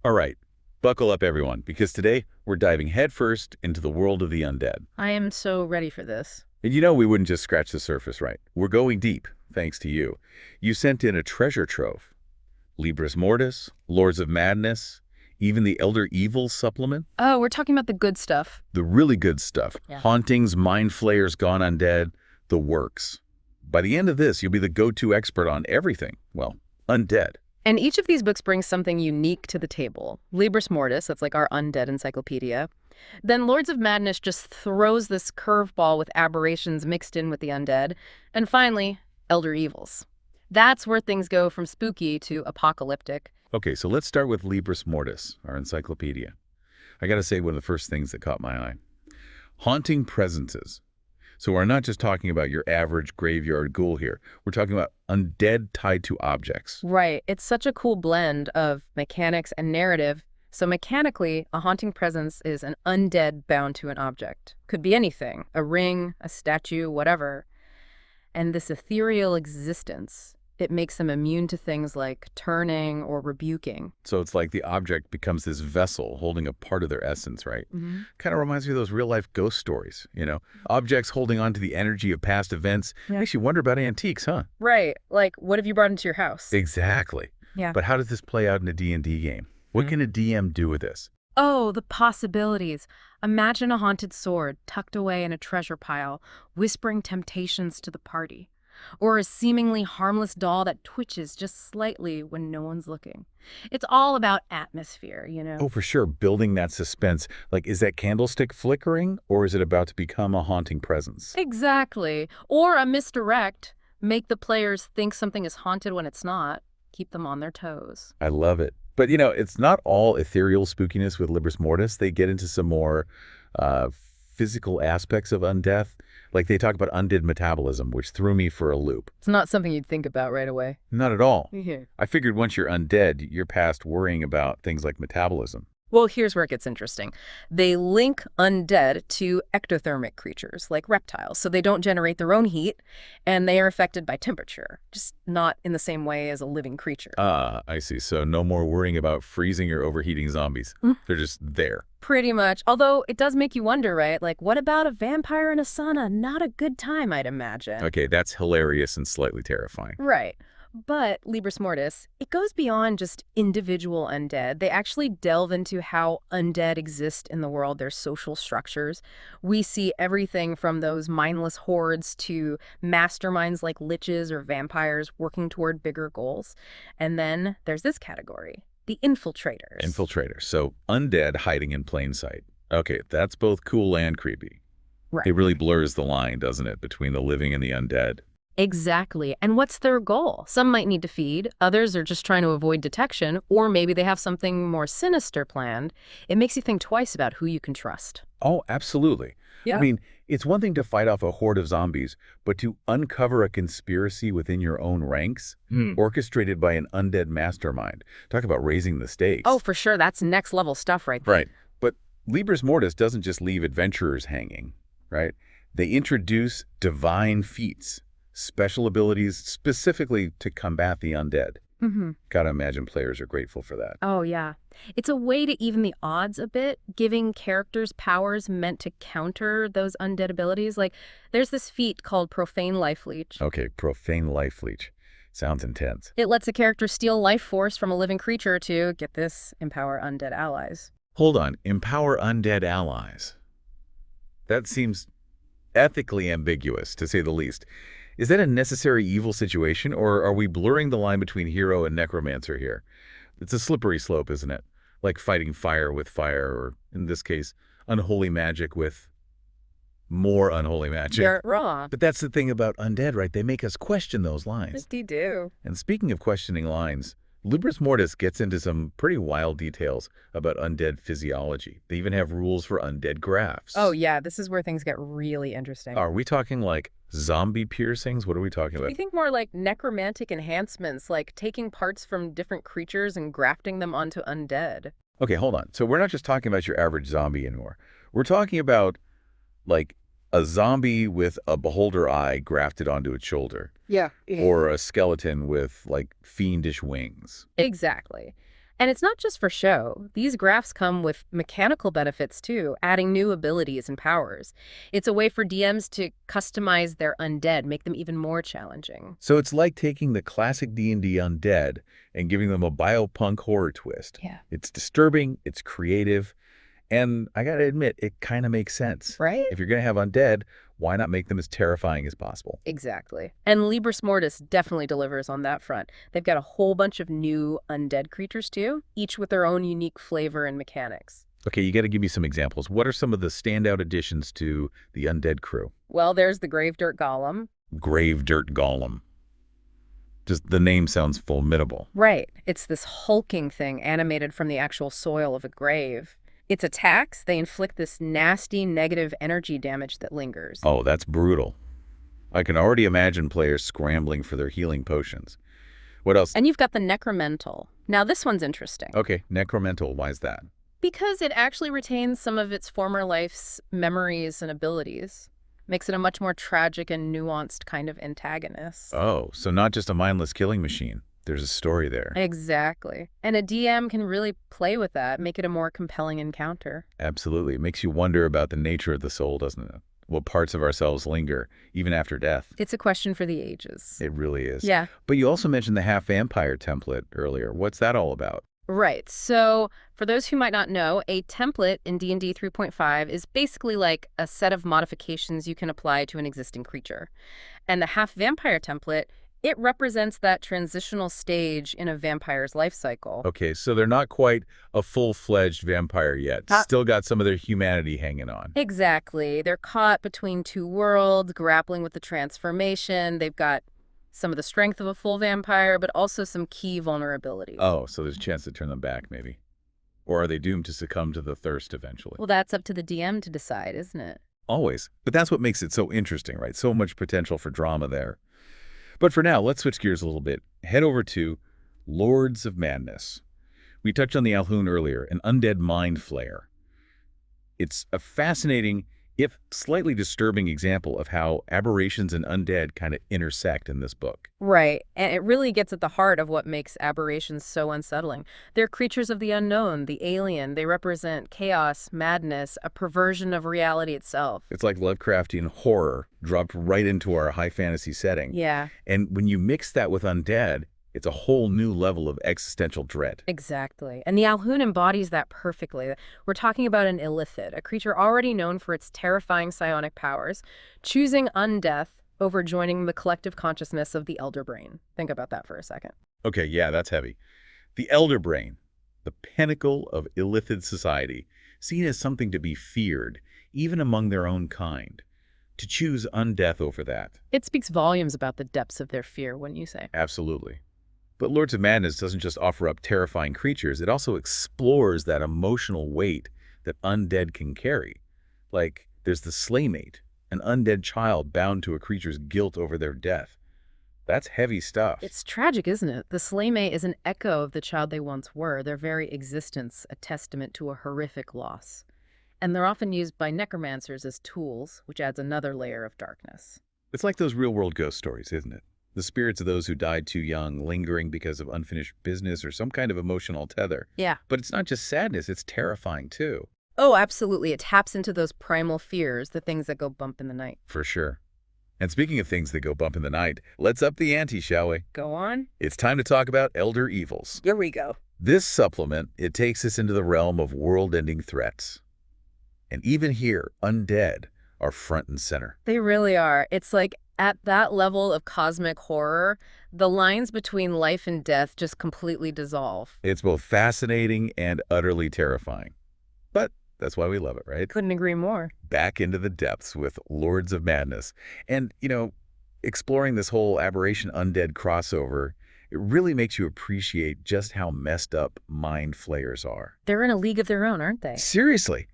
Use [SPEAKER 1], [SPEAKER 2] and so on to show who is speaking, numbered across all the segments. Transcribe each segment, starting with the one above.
[SPEAKER 1] All right, buckle up everyone, because today we're diving headfirst into the world of the undead.
[SPEAKER 2] I am so ready for this.
[SPEAKER 1] And you know we wouldn't just scratch the surface, right? We're going deep, thanks to you. You sent in a treasure trove. Libris Mortis, Lords of Madness, even the Elder Evil supplement.
[SPEAKER 2] Oh, we're talking about the good stuff.
[SPEAKER 1] The really good stuff.
[SPEAKER 2] Yeah.
[SPEAKER 1] Hauntings, Mind Flayers, Gone Undead, the works. By the end of this, you'll be the go-to expert on everything, well, undead.
[SPEAKER 2] And each of these books brings something unique to the table. Libris Mortis, that's like our undead encyclopedia. Then Lords of Madness just throws this curveball with aberrations mixed in with the undead. And finally, Elder Evils. That's where things go from spooky to apocalyptic.
[SPEAKER 1] Okay, so let's start with Libris Mortis, our encyclopedia. I gotta say, one of the first things that caught my eye. Haunting presences. So we're not just talking about your average graveyard ghoul here. We're talking about undead tied to objects.
[SPEAKER 2] Right. It's such a cool blend of mechanics and narrative. So mechanically, a haunting presence is an undead bound to an object. Could be anything, a ring, a statue, whatever. And this ethereal existence, it makes them immune to things like turning or rebuking.
[SPEAKER 1] So it's like the object becomes this vessel holding a part of their essence, right?
[SPEAKER 2] Mm-hmm.
[SPEAKER 1] Kind of reminds me of those real-life ghost stories, you know? Objects holding on to the energy of past events.
[SPEAKER 2] Yeah.
[SPEAKER 1] Makes you wonder about antiques, huh?
[SPEAKER 2] Right. Like, what have you brought into your house?
[SPEAKER 1] Exactly.
[SPEAKER 2] Yeah.
[SPEAKER 1] But how does this play out in a D&D game? What can a DM do with this?
[SPEAKER 2] Oh, the possibilities. Imagine a haunted sword tucked away in a treasure pile, whispering temptations to the party. Or a seemingly harmless doll that twitches just slightly when no one's looking. It's all about atmosphere, you know?
[SPEAKER 1] Oh, for sure. Building that suspense. Like, is that candlestick flickering or is it about to become a haunting presence?
[SPEAKER 2] Exactly. Or a misdirect. Make the players think something is haunted when it's not. Keep them on their toes.
[SPEAKER 1] I love it. But, you know, it's not all ethereal spookiness with Libris Mortis. They get into some more uh, physical aspects of undeath. Like they talk about undead metabolism, which threw me for a loop.
[SPEAKER 2] It's not something you'd think about right away.
[SPEAKER 1] Not at all.
[SPEAKER 2] Yeah.
[SPEAKER 1] I figured once you're undead, you're past worrying about things like metabolism.
[SPEAKER 2] Well, here's where it gets interesting. They link undead to ectothermic creatures, like reptiles, so they don't generate their own heat, and they are affected by temperature, just not in the same way as a living creature.
[SPEAKER 1] Ah, I see. So no more worrying about freezing or overheating zombies.
[SPEAKER 2] Mm.
[SPEAKER 1] They're just there.
[SPEAKER 2] Pretty much. Although it does make you wonder, right? Like, what about a vampire in a sauna? Not a good time, I'd imagine.
[SPEAKER 1] Okay, that's hilarious and slightly terrifying.
[SPEAKER 2] Right. But Libris Mortis, it goes beyond just individual undead. They actually delve into how undead exist in the world, their social structures. We see everything from those mindless hordes to masterminds like liches or vampires working toward bigger goals. And then there's this category, the infiltrators.
[SPEAKER 1] Infiltrator. So undead hiding in plain sight. Okay, that's both cool and creepy.
[SPEAKER 2] Right.
[SPEAKER 1] It really blurs the line, doesn't it, between the living and the undead?
[SPEAKER 2] Exactly. And what's their goal? Some might need to feed, others are just trying to avoid detection, or maybe they have something more sinister planned. It makes you think twice about who you can trust.
[SPEAKER 1] Oh, absolutely.
[SPEAKER 2] Yeah.
[SPEAKER 1] I mean, it's one thing to fight off a horde of zombies, but to uncover a conspiracy within your own ranks, orchestrated by an undead mastermind. Talk about raising the stakes.
[SPEAKER 2] Oh, for sure. That's next level stuff right there.
[SPEAKER 1] right. But Libris Mortis doesn't just leave adventurers hanging, right? They introduce divine feats, special abilities specifically to combat the undead.
[SPEAKER 2] Mm-hmm.
[SPEAKER 1] Gotta imagine players are grateful for that.
[SPEAKER 2] Oh, yeah. It's a way to even the odds a bit, giving characters powers meant to counter those undead abilities. Like, there's this feat called Profane Life Leech.
[SPEAKER 1] Okay, Profane Life Leech. Sounds intense.
[SPEAKER 2] It lets a character steal life force from a living creature to, get this, empower undead allies.
[SPEAKER 1] Hold on, empower undead allies. That seems ethically ambiguous, to say the least. Is that a necessary evil situation, or are we blurring the line between hero and necromancer here? It's a slippery slope, isn't it? Like fighting fire with fire, or in this case, unholy magic with more unholy magic.
[SPEAKER 2] You're wrong.
[SPEAKER 1] But that's the thing about undead, right? They make us question those lines.
[SPEAKER 2] They do.
[SPEAKER 1] And speaking of questioning lines, Libris Mortis gets into some pretty wild details about undead physiology. They even have rules for undead grafts.
[SPEAKER 2] Oh, yeah. This is where things get really interesting.
[SPEAKER 1] Are we talking like zombie piercings? What are we talking
[SPEAKER 2] We
[SPEAKER 1] about?
[SPEAKER 2] think more like necromantic enhancements, like taking parts from different creatures and grafting them onto undead.
[SPEAKER 1] Okay, hold on. So we're not just talking about your average zombie anymore. We're talking about like a zombie with a beholder eye grafted onto its shoulder,
[SPEAKER 2] Yeah.
[SPEAKER 1] or a skeleton with like fiendish wings.
[SPEAKER 2] Exactly. And it's not just for show. These grafts come with mechanical benefits too, adding new abilities and powers. It's a way for DMs to customize their undead, make them even more challenging.
[SPEAKER 1] So it's like taking the classic D&D undead and giving them a biopunk horror twist.
[SPEAKER 2] Yeah.
[SPEAKER 1] It's disturbing, it's creative, and I gotta admit, it kind of makes sense.
[SPEAKER 2] Right?
[SPEAKER 1] If you're gonna have undead, why not make them as terrifying as possible?
[SPEAKER 2] Exactly. And Libris Mortis definitely delivers on that front. They've got a whole bunch of new undead creatures too, each with their own unique flavor and mechanics.
[SPEAKER 1] Okay, you gotta give me some examples. What are some of the standout additions to the undead crew?
[SPEAKER 2] Well, there's the Gravedirt Golem.
[SPEAKER 1] Grave Dirt Golem. Just the name sounds formidable.
[SPEAKER 2] Right. It's this hulking thing animated from the actual soil of a grave. Its attacks, they inflict this nasty negative energy damage that lingers.
[SPEAKER 1] Oh, that's brutal. I can already imagine players scrambling for their healing potions. What else?
[SPEAKER 2] And you've got the Necromental. Now, this one's interesting
[SPEAKER 1] Okay, Necromental, why is that?
[SPEAKER 2] because it actually retains some of its former life's memories and abilities. Makes it a much more tragic and nuanced kind of antagonist.
[SPEAKER 1] Oh, so not just a mindless killing machine. There's a story there.
[SPEAKER 2] Exactly. And a DM can really play with that, make it a more compelling encounter.
[SPEAKER 1] Absolutely. It makes you wonder about the nature of the soul, doesn't it? What parts of ourselves linger, even after death.
[SPEAKER 2] It's a question for the ages.
[SPEAKER 1] It really is.
[SPEAKER 2] Yeah.
[SPEAKER 1] But you also mentioned the half-vampire template earlier. What's that all about?
[SPEAKER 2] Right. So for those who might not know, a template in D&D 3.5 is basically like a set of modifications you can apply to an existing creature. And the half-vampire template, it represents that transitional stage in a vampire's life cycle.
[SPEAKER 1] Okay, so they're not quite a full-fledged vampire yet. Still got some of their humanity hanging on.
[SPEAKER 2] Exactly. They're caught between two worlds, grappling with the transformation. They've got some of the strength of a full vampire, but also some key vulnerabilities.
[SPEAKER 1] Oh, so there's a chance to turn them back, maybe. Or are they doomed to succumb to the thirst eventually?
[SPEAKER 2] Well, that's up to the DM to decide, isn't it?
[SPEAKER 1] Always. But that's what makes it so interesting, right? So much potential for drama there. But for now, let's switch gears a little bit. Head over to Lords of Madness. We touched on the Alhun earlier, an undead mind flayer. It's a fascinating, if slightly disturbing example of how aberrations and undead kind of intersect in this book.
[SPEAKER 2] Right. And it really gets at the heart of what makes aberrations so unsettling. They're creatures of the unknown, the alien. They represent chaos, madness, a perversion of reality itself.
[SPEAKER 1] It's like Lovecraftian horror dropped right into our high fantasy setting.
[SPEAKER 2] Yeah,
[SPEAKER 1] And when you mix that with undead, it's a whole new level of existential dread.
[SPEAKER 2] exactly. And the Alhun embodies that perfectly. We're talking about an illithid, a creature already known for its terrifying psionic powers, choosing undeath over joining the collective consciousness of the Elder Brain. Think about that for a second.
[SPEAKER 1] Okay, yeah, that's heavy. The Elder Brain, the pinnacle of illithid society, seen as something to be feared, even among their own kind. To choose undeath over that,
[SPEAKER 2] It speaks volumes about the depths of their fear, wouldn't you say?
[SPEAKER 1] absolutely. But Lords of Madness doesn't just offer up terrifying creatures, it also explores that emotional weight that undead can carry. Like, there's the Slaymate, an undead child bound to a creature's guilt over their death. That's heavy stuff.
[SPEAKER 2] It's tragic, isn't it? The Slaymate is an echo of the child they once were, their very existence a testament to a horrific loss. And they're often used by necromancers as tools, which adds another layer of darkness.
[SPEAKER 1] It's like those real-world ghost stories, isn't it? The spirits of those who died too young, lingering because of unfinished business or some kind of emotional tether.
[SPEAKER 2] Yeah.
[SPEAKER 1] But it's not just sadness, it's terrifying too.
[SPEAKER 2] Oh, absolutely. It taps into those primal fears, the things that go bump in the night.
[SPEAKER 1] For sure. And speaking of things that go bump in the night, let's up the ante, shall we?
[SPEAKER 2] Go on.
[SPEAKER 1] It's time to talk about Elder Evils.
[SPEAKER 2] Here we go.
[SPEAKER 1] This supplement, it takes us into the realm of world-ending threats. And even here, undead are front and center.
[SPEAKER 2] They really are. It's like at that level of cosmic horror, the lines between life and death just completely dissolve.
[SPEAKER 1] It's both fascinating and utterly terrifying. But that's why we love it, right?
[SPEAKER 2] Couldn't agree more.
[SPEAKER 1] Back into the depths with Lords of Madness. And, exploring this whole aberration undead crossover, it really makes you appreciate just how messed up mind flayers are.
[SPEAKER 2] They're in a league of their own, aren't they?
[SPEAKER 1] Seriously.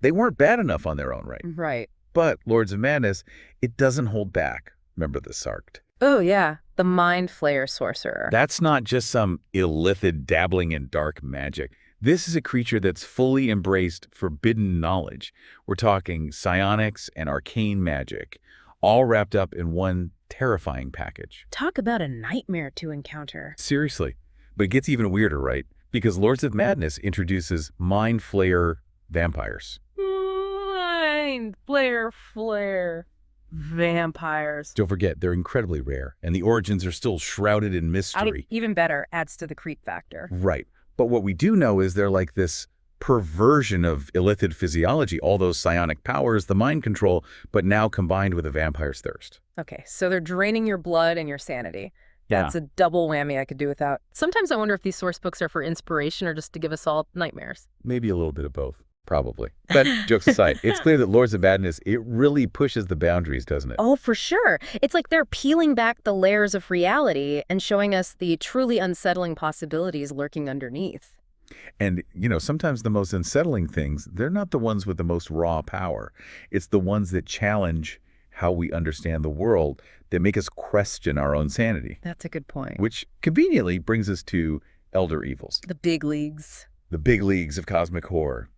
[SPEAKER 1] They weren't bad enough on their own right.
[SPEAKER 2] Right.
[SPEAKER 1] But Lords of Madness, it doesn't hold back. Remember the Sarked.
[SPEAKER 2] Oh, yeah. The Mind Flayer Sorcerer.
[SPEAKER 1] That's not just some illithid dabbling in dark magic. This is a creature that's fully embraced forbidden knowledge. We're talking psionics and arcane magic, all wrapped up in one terrifying package.
[SPEAKER 2] Talk about a nightmare to encounter.
[SPEAKER 1] Seriously. But it gets even weirder, right? Because Lords of Madness introduces Mind Flayer vampires.
[SPEAKER 2] Mind flare vampires.
[SPEAKER 1] Don't forget, they're incredibly rare, and the origins are still shrouded in mystery.
[SPEAKER 2] Even better, adds to the creep factor.
[SPEAKER 1] Right. But what we do know is they're like this perversion of illithid physiology, all those psionic powers, the mind control, but now combined with a vampire's thirst.
[SPEAKER 2] Okay, so they're draining your blood and your sanity.
[SPEAKER 1] Yeah.
[SPEAKER 2] That's a double whammy I could do without. Sometimes I wonder if these source books are for inspiration or just to give us all nightmares.
[SPEAKER 1] Maybe a little bit of both. Probably. But jokes aside, it's clear that Lords of Madness, it really pushes the boundaries, doesn't it?
[SPEAKER 2] Oh, for sure. It's like they're peeling back the layers of reality and showing us the truly unsettling possibilities lurking underneath.
[SPEAKER 1] And, sometimes the most unsettling things, they're not the ones with the most raw power. It's the ones that challenge how we understand the world, that make us question our own sanity.
[SPEAKER 2] That's a good point.
[SPEAKER 1] Which conveniently brings us to Elder Evils.
[SPEAKER 2] The big leagues.
[SPEAKER 1] The big leagues of cosmic horror.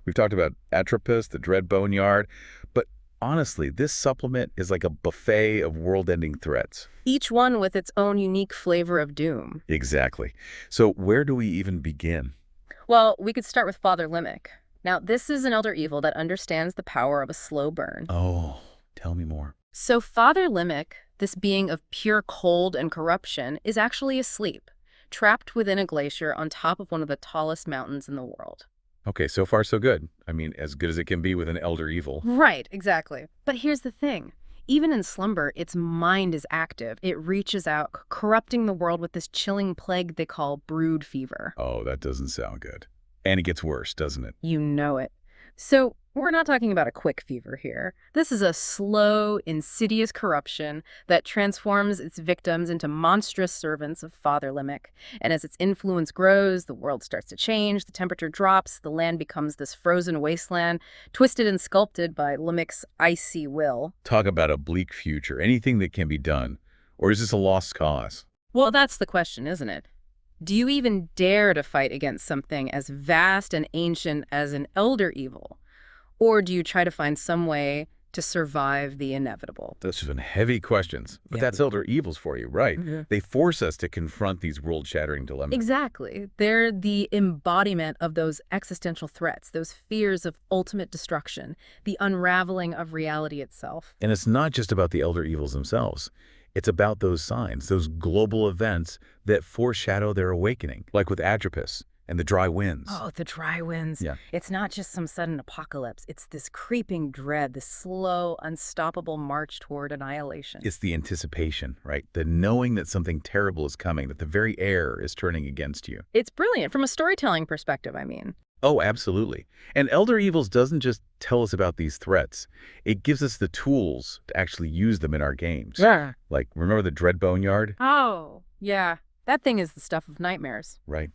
[SPEAKER 1] We've talked about Atropos, the Dread Boneyard, but honestly, this supplement is like a buffet of world-ending threats.
[SPEAKER 2] Each one with its own unique flavor of doom.
[SPEAKER 1] Exactly. So where do we even begin?
[SPEAKER 2] Well, we could start with Father Limerick. Now, this is an elder evil that understands the power of a slow burn.
[SPEAKER 1] Oh, tell me more.
[SPEAKER 2] So Father Limerick, this being of pure cold and corruption, is actually asleep, trapped within a glacier on top of one of the tallest mountains in the world.
[SPEAKER 1] Okay, so far so good. I mean, as good as it can be with an elder evil.
[SPEAKER 2] Right, exactly. But here's the thing. Even in slumber, its mind is active. It reaches out, corrupting the world with this chilling plague they call brood fever.
[SPEAKER 1] Oh, that doesn't sound good. And it gets worse, doesn't it?
[SPEAKER 2] You know it. So we're not talking about a quick fever here. This is a slow, insidious corruption that transforms its victims into monstrous servants of Father Limerick. And as its influence grows, the world starts to change, the temperature drops, the land becomes this frozen wasteland, twisted and sculpted by Limerick's icy will.
[SPEAKER 1] Talk about a bleak future. Anything that can be done. Or is this a lost cause?
[SPEAKER 2] Well, that's the question, isn't it? Do you even dare to fight against something as vast and ancient as an elder evil? Or do you try to find some way to survive the inevitable?
[SPEAKER 1] Those are some heavy questions. But
[SPEAKER 2] Yeah.
[SPEAKER 1] that's elder evils for you, right?
[SPEAKER 2] Yeah.
[SPEAKER 1] They force us to confront these world-shattering dilemmas.
[SPEAKER 2] Exactly. They're the embodiment of those existential threats, those fears of ultimate destruction, the unraveling of reality itself.
[SPEAKER 1] And it's not just about the elder evils themselves. It's about those signs, those global events that foreshadow their awakening, like with Atropos and the dry winds.
[SPEAKER 2] Oh, the dry winds.
[SPEAKER 1] Yeah.
[SPEAKER 2] It's not just some sudden apocalypse. It's this creeping dread, this slow, unstoppable march toward annihilation.
[SPEAKER 1] It's the anticipation, right? The knowing that something terrible is coming, that the very air is turning against you.
[SPEAKER 2] It's brilliant from a storytelling perspective, I mean.
[SPEAKER 1] Oh, absolutely. And Elder Evils doesn't just tell us about these threats. It gives us the tools to actually use them in our games.
[SPEAKER 2] Yeah.
[SPEAKER 1] Like, remember the Dread Boneyard?
[SPEAKER 2] Oh, yeah. That thing is the stuff of nightmares.
[SPEAKER 1] Right.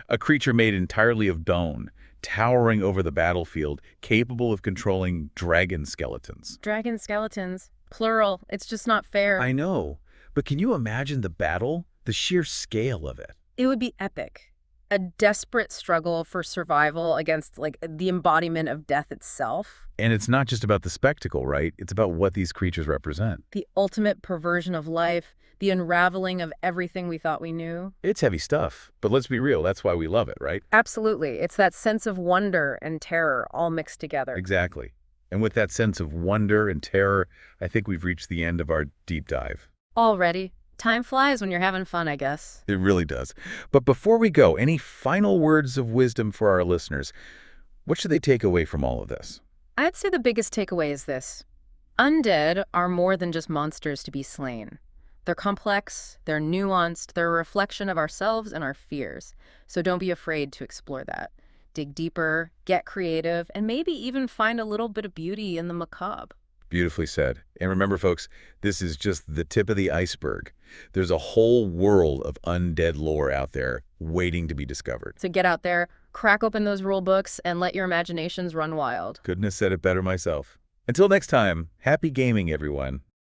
[SPEAKER 1] A creature made entirely of bone, towering over the battlefield, capable of controlling dragon skeletons.
[SPEAKER 2] Dragon skeletons. Plural. It's just not fair.
[SPEAKER 1] I know, but can you imagine the battle? The sheer scale of it.
[SPEAKER 2] It would be epic. A desperate struggle for survival against, like, the embodiment of death itself.
[SPEAKER 1] And it's not just about the spectacle, right? It's about what these creatures represent.
[SPEAKER 2] The ultimate perversion of life. The unraveling of everything we thought we knew.
[SPEAKER 1] It's heavy stuff, but let's be real, that's why we love it, right?
[SPEAKER 2] Absolutely. It's that sense of wonder and terror all mixed together.
[SPEAKER 1] Exactly. And with that sense of wonder and terror, I think we've reached the end of our deep dive.
[SPEAKER 2] Already. Time flies when you're having fun, I guess.
[SPEAKER 1] It really does. But before we go, any final words of wisdom for our listeners? What should they take away from all of this?
[SPEAKER 2] I'd say the biggest takeaway is this. Undead are more than just monsters to be slain. They're complex, they're nuanced, they're a reflection of ourselves and our fears. So don't be afraid to explore that. Dig deeper, get creative, and maybe even find a little bit of beauty in the macabre.
[SPEAKER 1] Beautifully said. And remember, folks, this is just the tip of the iceberg. There's a whole world of undead lore out there waiting to be discovered.
[SPEAKER 2] So get out there, crack open those rule books, and let your imaginations run wild.
[SPEAKER 1] Couldn't have said it better myself. Until next time, happy gaming, everyone.